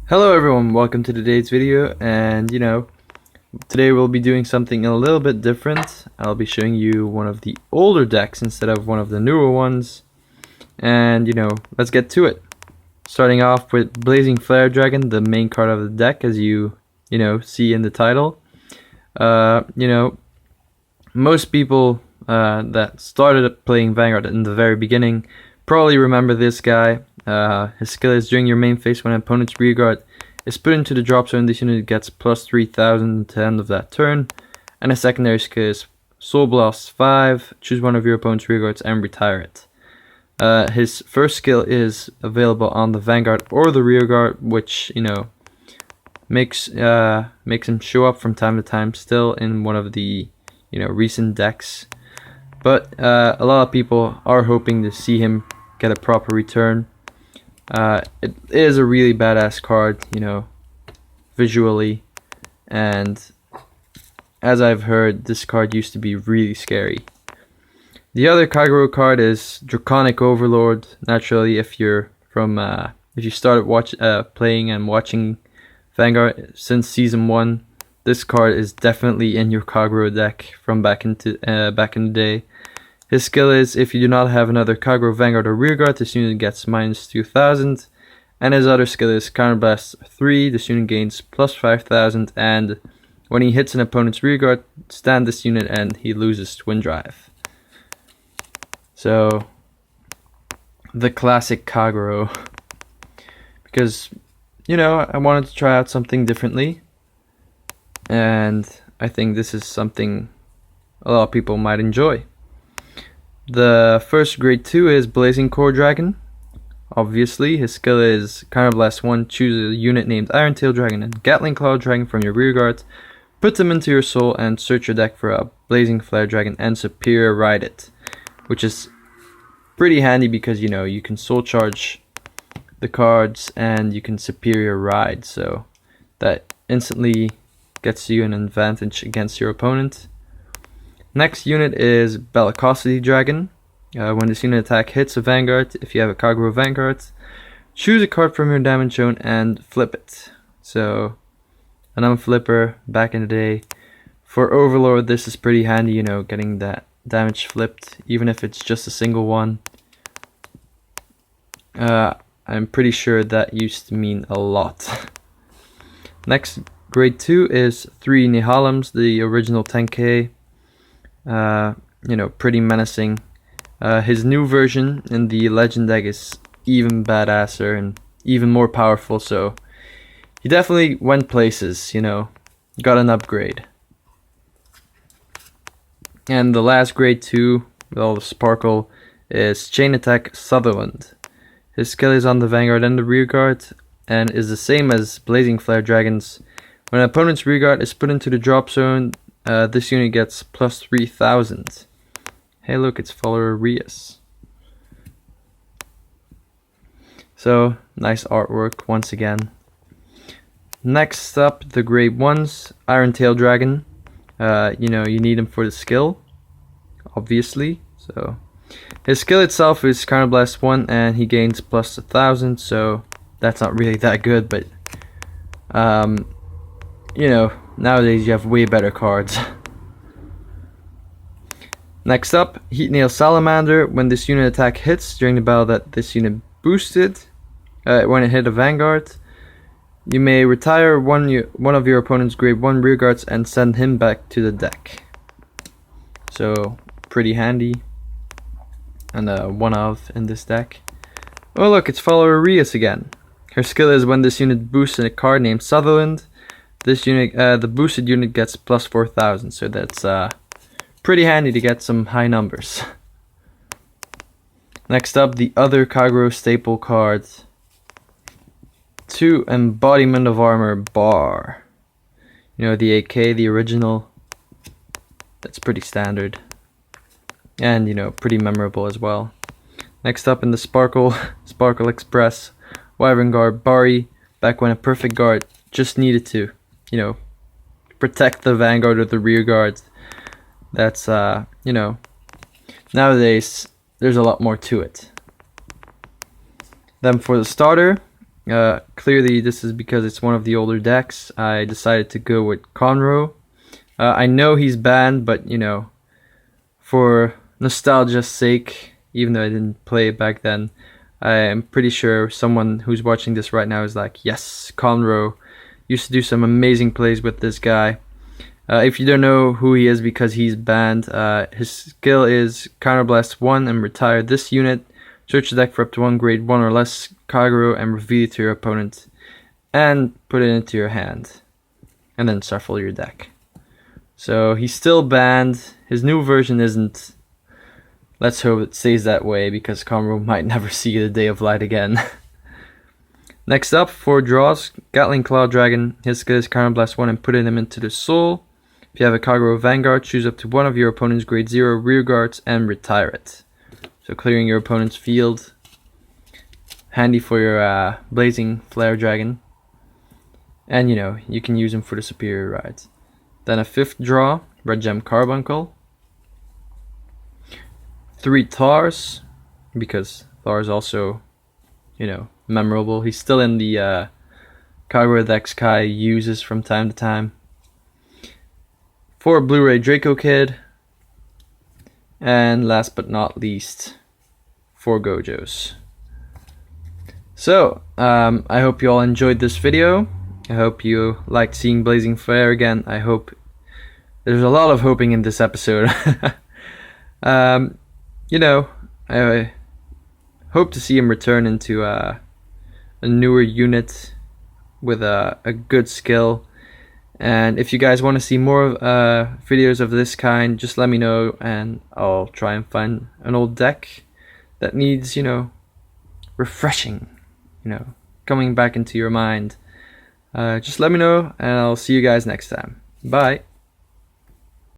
Hello everyone, welcome to today's video, and today we'll be doing something a little bit different. I'll be showing you one of the older decks instead of one of the newer ones, and let's get to it. Starting off with Blazing Flare Dragon, the main card of the deck, as you see in the title. Most people that started playing Vanguard in the very beginning probably remember this guy. His skill is during your main phase when an opponent's rearguard is put into the drop zone, this unit gets plus 3000 at the end of that turn. And his secondary skill is Soul Blast 5, choose one of your opponent's rearguards and retire it. His first skill is available on the Vanguard or the rearguard, which makes him show up from time to time still in one of the recent decks. But a lot of people are hoping to see him get a proper return. It is a really badass card, visually, and as I've heard, this card used to be really scary. The other Kagero card is Draconic Overlord. Naturally, if you started playing and watching Vanguard since season 1, this card is definitely in your Kagero deck from back in the day. His skill is, if you do not have another Kagero Vanguard or Rearguard, this unit gets minus 2000. And his other skill is Counterblast 3, this unit gains plus 5000. And when he hits an opponent's Rearguard, stand this unit and he loses Twin Drive. So, the classic Kagero. Because, I wanted to try out something differently. And I think this is something a lot of people might enjoy. The first grade 2 is Blazing Core Dragon. Obviously, his skill is Counterblast 1, choose a unit named Iron Tail Dragon and Gatling Claw Dragon from your rearguard, put them into your soul and search your deck for a Blazing Flare Dragon and Superior Ride it. Which is pretty handy because you can soul charge the cards and you can Superior Ride, so that instantly gets you an advantage against your opponent. Next unit is Bellicosity Dragon. When this unit attack hits a Vanguard, if you have a Kagero Vanguard, choose a card from your damage zone and flip it. So, an unflipper back in the day. For Overlord, this is pretty handy, getting that damage flipped, even if it's just a single one. I'm pretty sure that used to mean a lot. Next, grade 2 is 3 Nihilums, the original 10k. Pretty menacing. His new version in the Legend deck is even badasser and even more powerful, so he definitely went places, got an upgrade. And the last grade 2 with all the sparkle is Chain Attack Sutherland. His skill is on the Vanguard and the Rearguard and is the same as Blazing Flare Dragons. When an opponent's Rearguard is put into the drop zone, this unit gets plus 3000. Hey look, it's follower Rias. So, nice artwork once again. Next up, the grade 1s, Iron Tail Dragon. You need him for the skill, obviously. So, his skill itself is Counterblast 1 and he gains plus 1000, so that's not really that good, but nowadays you have way better cards. Next up, Heat Nail Salamander. When this unit attack hits during the battle that this unit boosted, when it hit a Vanguard, you may retire one of your opponent's grade 1 rearguards and send him back to the deck. So, pretty handy. And one of in this deck. Oh look, it's follower Rias again. Her skill is when this unit boosts a card named Sutherland, this unit, the boosted unit gets plus 4000, so that's pretty handy to get some high numbers. Next up, the other Kagero staple cards. 2 Embodiment of Armor Bar. The AK, the original. That's pretty standard. And, pretty memorable as well. Next up in the Sparkle Express, Wyvern Guard Bari. Back when a perfect guard just needed to protect the Vanguard or the Rearguard. That's, nowadays, there's a lot more to it. Then for the starter, Clearly this is because it's one of the older decks. I decided to go with Conroe. I know he's banned, but you know, for nostalgia's sake, even though I didn't play it back then, I am pretty sure someone who's watching this right now is like, yes, Conroe used to do some amazing plays with this guy. If you don't know who he is because he's banned, his skill is Counterblast 1 and retire this unit. Search the deck for up to one grade 1 or less Kagero and reveal it to your opponent. And put it into your hand. And then shuffle your deck. So he's still banned. His new version isn't. Let's hope it stays that way because Conroe might never see the day of light again. Next up, 4 draws, Gatling Claw Dragon. His skill is Counterblast 1 and put him into the soul. If you have a Kagero Vanguard, choose up to one of your opponent's grade 0 rear guards and retire it. So clearing your opponent's field. Handy for your Blazing Flare Dragon. And you know, you can use him for the superior rides. Then a 5th draw, Red Gem Carbuncle. 3 Thars, because Thar is also, you know, memorable. He's still in the Kagero decks Kai uses from time to time. 4 Blu-ray Draco Kid. And last but not least, 4 Gojos. So, I hope you all enjoyed this video. I hope you liked seeing Blazing Flare again. I hope there's a lot of hoping in this episode. You know, I hope to see him return into a newer unit with a good skill. And if you guys want to see more videos of this kind, just let me know and I'll try and find an old deck that needs, you know, refreshing, you know, coming back into your mind. Just let me know and I'll see you guys next time. Bye.